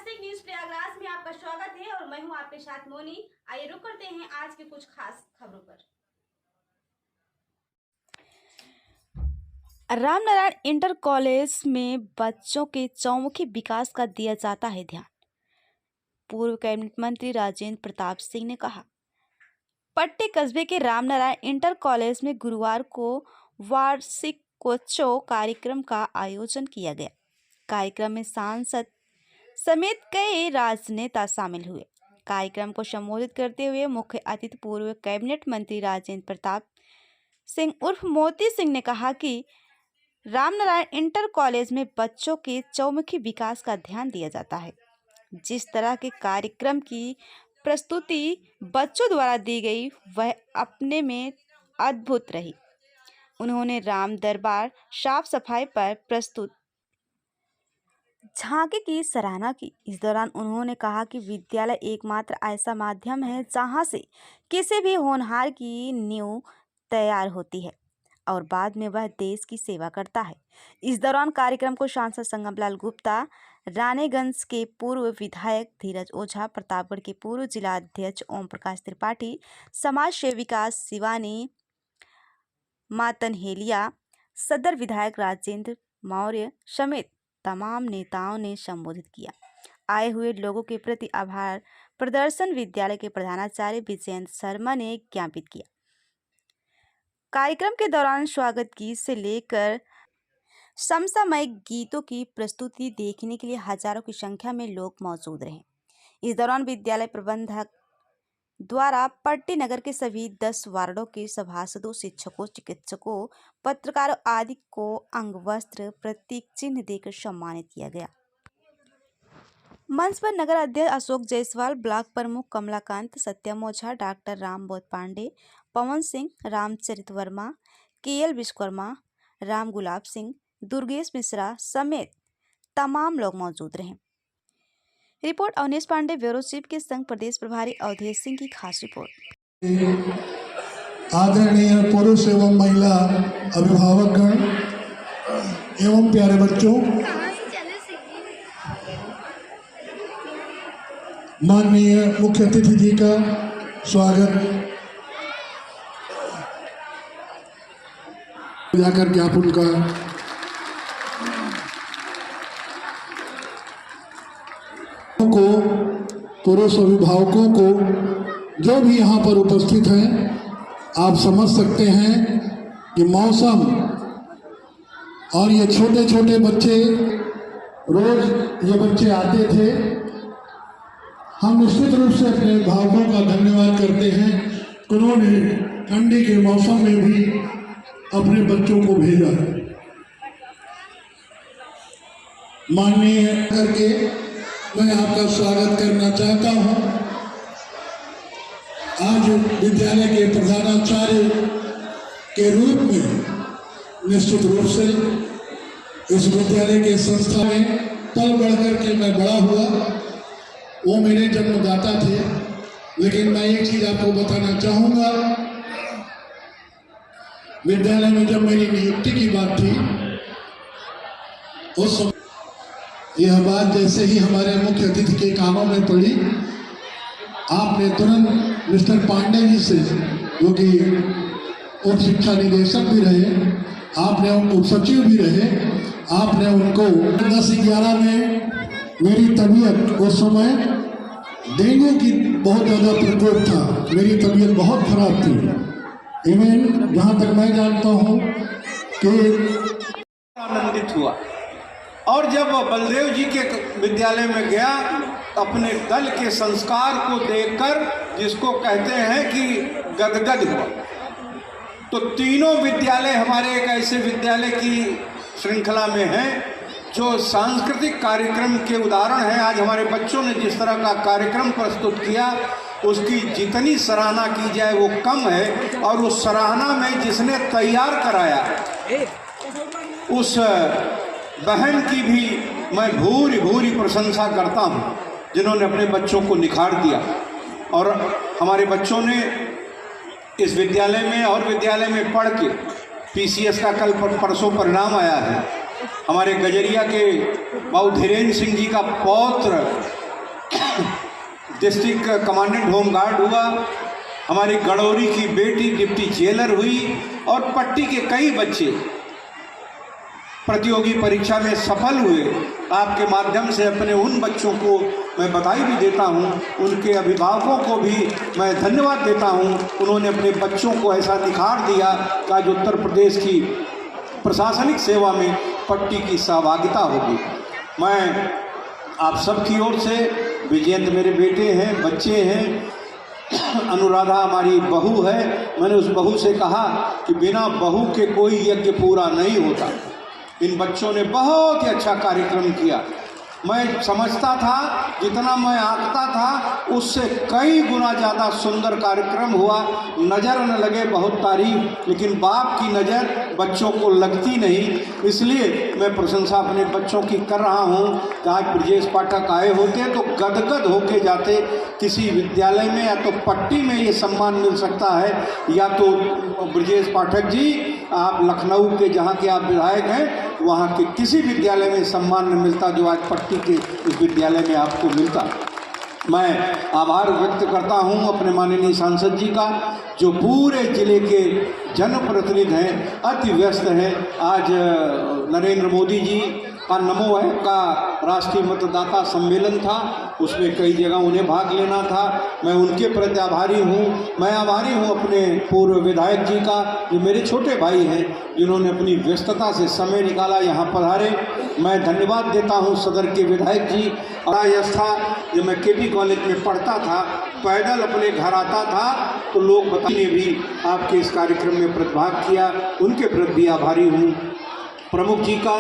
नमस्ते, न्यूज प्रयागराज में आपका स्वागत है और मैं हूं आपके साथ मोनी। आइए रुक करते हैं आज के कुछ खास खबरों पर। रामनारायण इंटर कॉलेज में बच्चों के चौमुखी विकास का दिया जाता है ध्यान। पूर्व कैबिनेट मंत्री राजेंद्र प्रताप सिंह ने कहा। पट्टी कस्बे के रामनारायण इंटर कॉलेज में गुरुवार को वार्षिकोत्सव कार्यक्रम का आयोजन किया गया। कार्यक्रम में सांसद समेत कई राजनेता शामिल हुए। कार्यक्रम को संबोधित करते हुए मुख्य अतिथि पूर्व कैबिनेट मंत्री राजेंद्र प्रताप सिंह उर्फ मोती सिंह ने कहा कि रामनारायण इंटर कॉलेज में बच्चों के चौमुखी विकास का ध्यान दिया जाता है। जिस तरह के कार्यक्रम की प्रस्तुति बच्चों द्वारा दी गई वह अपने में अद्भुत रही। उन्होंने राम दरबार साफ सफाई पर प्रस्तुत झांकी की सराहना की। इस दौरान उन्होंने कहा कि विद्यालय एकमात्र ऐसा माध्यम है जहां से किसी भी होनहार की नींव तैयार होती है और बाद में वह देश की सेवा करता है। इस दौरान कार्यक्रम को सांसद संगमलाल गुप्ता, रानीगंज के पूर्व विधायक धीरज ओझा, प्रतापगढ़ के पूर्व जिला अध्यक्ष ओम प्रकाश त्रिपाठी, समाज सेविका शिवानी मातनहेलिया, सदर विधायक राजेंद्र मौर्य समेत तमाम नेताओं ने संबोधित किया। आए हुए लोगों के प्रति आभार प्रदर्शन विद्यालय के प्रधानाचार्य विजयेंद्र शर्मा ने ज्ञापित किया। कार्यक्रम के दौरान स्वागत गीत से लेकर समसामयिक गीतों की प्रस्तुति देखने के लिए हजारों की संख्या में लोग मौजूद रहे। इस दौरान विद्यालय प्रबंधक द्वारा पट्टी नगर के सभी 10 वार्डों के सभासदों, शिक्षकों, चिकित्सकों, पत्रकारों आदि को अंगवस्त्र, प्रतीक चिन्ह देकर सम्मानित किया गया। मंच पर नगर अध्यक्ष अशोक जायसवाल, ब्लॉक प्रमुख कमलाकांत, सत्यम ओझा, डॉक्टर रामबोध पांडे, पवन सिंह, रामचरित वर्मा, केएल विश्वकर्मा, राम गुलाब सिंह, दुर्गेश मिश्रा समेत तमाम लोग मौजूद रहे। Report Avnish Pandey, bureau chief के संघ प्रदेश प्रभारी अवधेश सिंह की खास रिपोर्ट। आदरणीय पुरुष एवं महिला अभिभावकगण एवं प्यारे बच्चों, माननीय मुख्य अतिथि जी का स्वागत जाकर के आप उनका को पुरुष अभिभावकों को जो भी यहाँ पर उपस्थित हैं, आप समझ सकते हैं कि मौसम और ये छोटे छोटे बच्चे, रोज ये बच्चे आते थे। हम निश्चित रूप से अपने अभिभावकों का धन्यवाद करते हैं कि उन्होंने ठंडी के मौसम में भी अपने बच्चों को भेजा। माननीय करके मैं आपका स्वागत करना चाहता हूं। आज विद्यालय के प्रधानाचार्य के रूप में निश्चित रूप से इस विद्यालय के संस्था में पल बढ़कर के मैं बड़ा हुआ। वो मेरे जन्मदाता थे, लेकिन मैं एक चीज आपको बताना चाहूंगा। विद्यालय में जब मेरी नियुक्ति की बात थी, उस समय यह बात जैसे ही हमारे मुख्य अतिथि के कानों में पड़ी, आपने तुरंत मिस्टर पांडे जी से, जो कि उप शिक्षा निदेशक भी रहे, आपने उप सचिव भी रहे, आपने उनको 10-11 में मेरी तबीयत उस समय डेंगू की बहुत ज़्यादा प्रकोप था, मेरी तबीयत बहुत खराब थी। इवन जहाँ तक मैं जानता हूँ कि आनंदित हुआ। और जब बलदेव जी के विद्यालय में गया, अपने दल के संस्कार को देखकर, जिसको कहते हैं कि गदगद हुआ। तो तीनों विद्यालय हमारे एक ऐसे विद्यालय की श्रृंखला में हैं जो सांस्कृतिक कार्यक्रम के उदाहरण हैं। आज हमारे बच्चों ने जिस तरह का कार्यक्रम प्रस्तुत किया, उसकी जितनी सराहना की जाए वो कम है। और उस सराहना में जिसने तैयार कराया, उस बहन की भी मैं भूरी भूरी प्रशंसा करता हूँ, जिन्होंने अपने बच्चों को निखार दिया। और हमारे बच्चों ने इस विद्यालय में और विद्यालय में पढ़ के पीसीएस का कल परसों परिणाम आया है। हमारे गजरिया के बाबू धीरेन्द्र सिंह जी का पौत्र डिस्ट्रिक्ट कमांडेंट होमगार्ड हुआ, हमारी गड़ौरी की बेटी डिप्टी जेलर हुई और पट्टी के कई बच्चे प्रतियोगी परीक्षा में सफल हुए। आपके माध्यम से अपने उन बच्चों को मैं बधाई भी देता हूं, उनके अभिभावकों को भी मैं धन्यवाद देता हूं। उन्होंने अपने बच्चों को ऐसा निखार दिया कि आज उत्तर प्रदेश की प्रशासनिक सेवा में पट्टी की सहभागिता होगी। मैं आप सबकी ओर से, विजेंद्र मेरे बेटे हैं, बच्चे हैं, अनुराधा हमारी बहू है, मैंने उस बहू से कहा कि बिना बहू के कोई यज्ञ पूरा नहीं होता। इन बच्चों ने बहुत ही अच्छा कार्यक्रम किया। मैं समझता था, जितना मैं आंकता था उससे कई गुना ज़्यादा सुंदर कार्यक्रम हुआ। नज़र न लगे बहुत तारीफ, लेकिन बाप की नज़र बच्चों को लगती नहीं, इसलिए मैं प्रशंसा अपने बच्चों की कर रहा हूँ कि आज ब्रजेश पाठक आए होते तो गदगद होके जाते। किसी विद्यालय में या तो पट्टी में ये सम्मान मिल सकता है, या तो ब्रजेश पाठक जी आप लखनऊ के जहाँ के आप विधायक हैं वहाँ के किसी विद्यालय में सम्मान न मिलता जो आज पट्टी के इस विद्यालय में आपको मिलता। मैं आभार व्यक्त करता हूं अपने माननीय सांसद जी का, जो पूरे जिले के जनप्रतिनिधि हैं, अति व्यस्त हैं। आज नरेंद्र मोदी जी का नमो ऐप का राष्ट्रीय मतदाता सम्मेलन था, उसमें कई जगह उन्हें भाग लेना था। मैं उनके प्रति आभारी हूँ। मैं आभारी हूँ अपने पूर्व विधायक जी का, जो मेरे छोटे भाई हैं, जिन्होंने अपनी व्यस्तता से समय निकाला यहाँ पधारे। मैं धन्यवाद देता हूँ सदर के विधायक जी। यश था, जब मैं केपी कॉलेज में पढ़ता था, पैदल अपने घर आता था तो लोग बताने भी आपके इस कार्यक्रम में प्रतिभाग किया, उनके प्रति भी आभारी हूँ। प्रमुख जी का